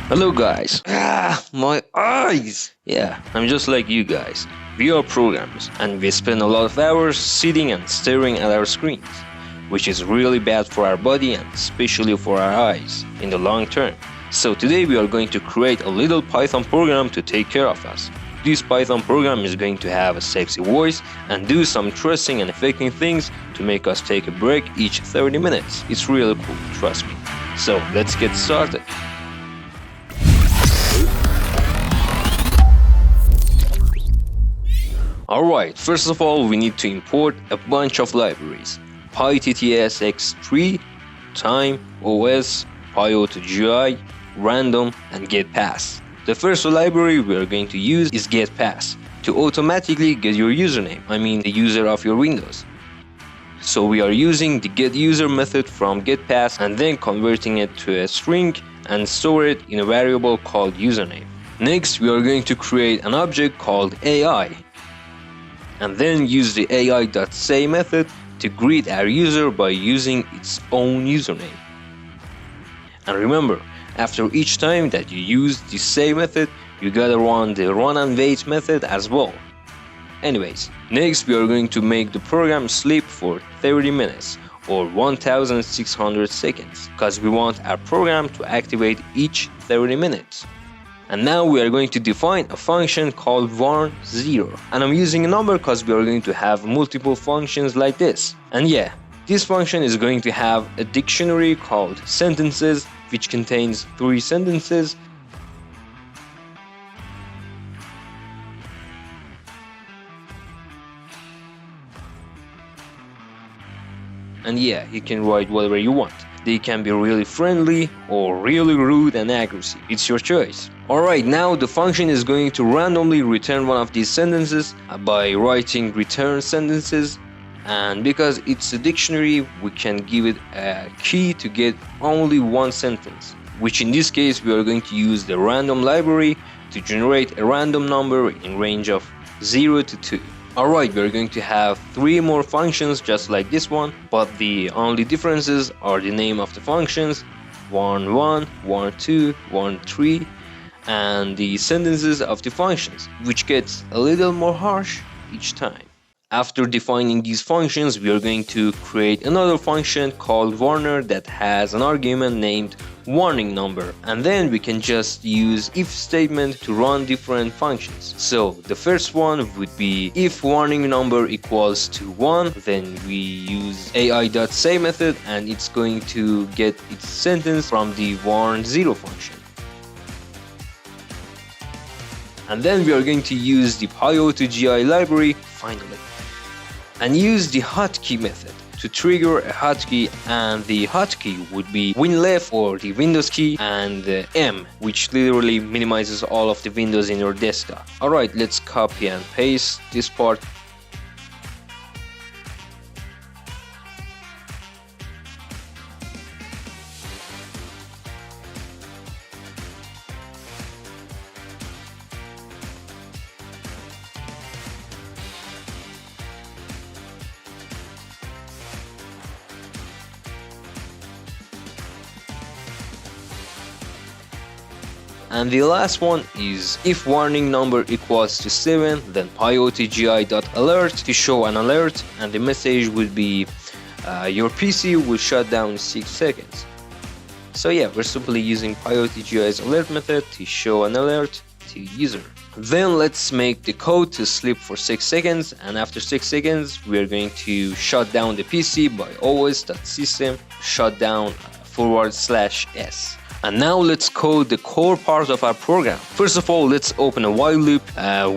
Hello guys. My eyes. Yeah, I'm just like you guys. We are programmers and we spend a lot of hours sitting and staring at our screens, which is really bad for our body and especially for our eyes in the long term. So today we are going to create a little Python program to take care of us. This Python program is going to have a sexy voice and do some tracing and affecting things to make us take a break each 30 minutes. It's really cool, trust me. So let's get started. Alright, first of all we need to import a bunch of libraries. PyTTSX3, Time, OS, PyAutoGI, Random, and GetPass. The first library we are going to use is GetPass to automatically get your username, the user of your Windows. So we are using the getUser method from GetPass and then converting it to a string and store it in a variable called username. Next we are going to create an object called AI and then use the AI.say method to greet our user by using its own username. And remember, after each time that you use the say method, you gotta run the run and wait method as well. Anyways, next we are going to make the program sleep for 30 minutes or 1600 seconds because we want our program to activate each 30 minutes. And now we are going to define a function called warn0. And I'm using a number because we are going to have multiple functions like this. And yeah, this function is going to have a dictionary called sentences, which contains 3 sentences. And yeah, you can write whatever you want. They can be really friendly or really rude and aggressive. It's your choice. Alright, now the function is going to randomly return one of these sentences by writing return sentences. And because it's a dictionary, we can give it a key to get only one sentence, which in this case we are going to use the random library to generate a random number in range of 0 to 2. Alright, we're going to have 3 more functions just like this one, but the only differences are the name of the functions, warn1, warn2, warn3, and the sentences of the functions, which gets a little more harsh each time. After defining these functions, we are going to create another function called warner that has an argument named warning number, and then we can just use if statement to run different functions. So the first one would be if warning number equals to 1, then we use ai.say method and it's going to get its sentence from the warn0 function. And then we are going to use the PyAutoGI library finally and use the hotkey method to trigger a hotkey, and the hotkey would be WinLeft or the Windows key and M, which literally minimizes all of the windows in your desktop. Alright, let's copy and paste this part. And the last one is if warning number equals to 7, then PyAutoGI.alert to show an alert, and the message would be your PC will shut down in 6 seconds. So yeah, we're simply using PyAutoGI's alert method to show an alert to user. Then let's make the code to sleep for 6 seconds, and after 6 seconds we are going to shut down the PC by os.system shutdown /s. And now let's code the core part of our program. First of all, let's open a while loop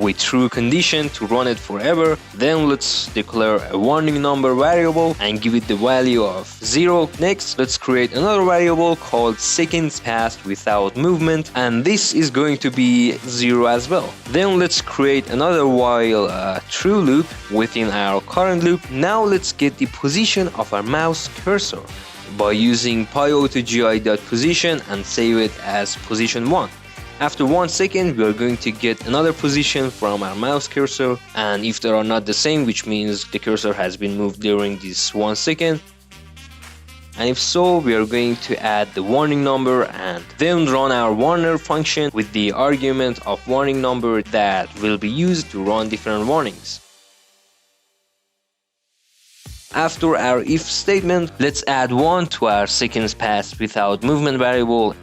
with true condition to run it forever. Then let's declare a warning number variable and give it the value of 0. Next, let's create another variable called seconds passed without movement, and this is going to be 0 as well. Then let's create another while true loop within our current loop. Now let's get the position of our mouse cursor by using PyAutoGI.position and save it as position 1. After 1 second, we are going to get another position from our mouse cursor, and if they are not the same, which means the cursor has been moved during this 1 second, And if so, we are going to add the warning number and then run our warner function with the argument of warning number that will be used to run different warnings. After our if statement, let's add 1 to our seconds passed without movement variable.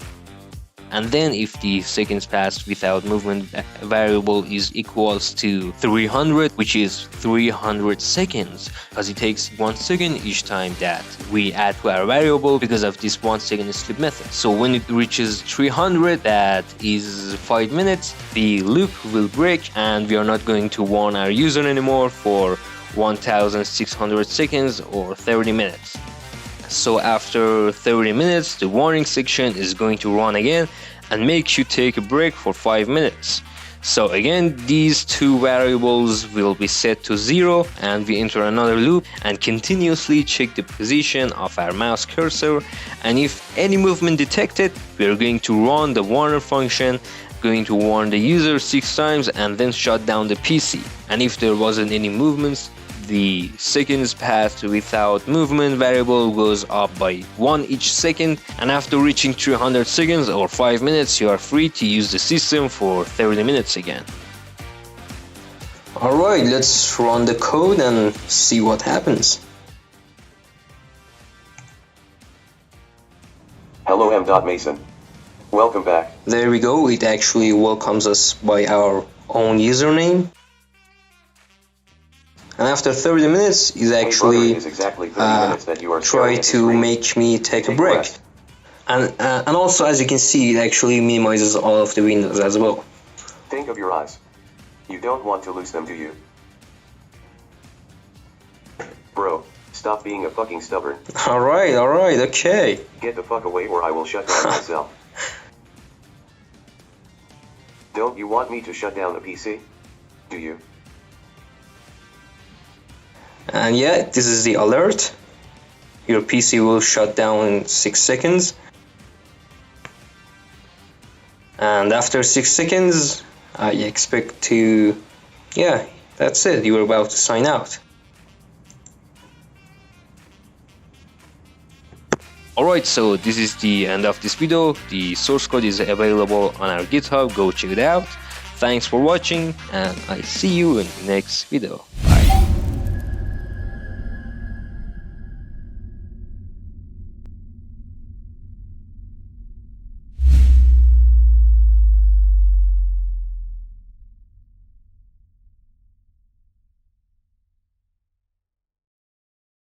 And then if the seconds passed without movement variable is equals to 300, which is 300 seconds, because it takes 1 second each time that we add to our variable because of this 1 second sleep method. So when it reaches 300, that is 5 minutes, the loop will break and we are not going to warn our user anymore for 1600 seconds or 30 minutes. So after 30 minutes, the warning section is going to run again and make you take a break for 5 minutes. So again, these two variables will be set to 0 and we enter another loop and continuously check the position of our mouse cursor. And if any movement detected, we are going to run the warner function, going to warn the user 6 times and then shut down the PC. And if there wasn't any movements, the seconds passed without movement variable goes up by 1 each second, and after reaching 300 seconds or 5 minutes, you are free to use the system for 30 minutes again. Alright, let's run the code and see what happens. Hello M.Mason. Welcome back. There we go, it actually welcomes us by our own username. And after 30 minutes, is actually try to make me take a break. And also, as you can see, it actually minimizes all of the windows as well. Think of your eyes. You don't want to lose them, do you? Bro, stop being a fucking stubborn. Alright, okay. Get the fuck away or I will shut down myself. Don't you want me to shut down the PC? Do you? And yeah, this is the alert. Your PC will shut down in 6 seconds. And after 6 seconds, I expect to... yeah, that's it. You are about to sign out. Alright, so this is the end of this video. The source code is available on our GitHub. Go check it out. Thanks for watching, and I see you in the next video.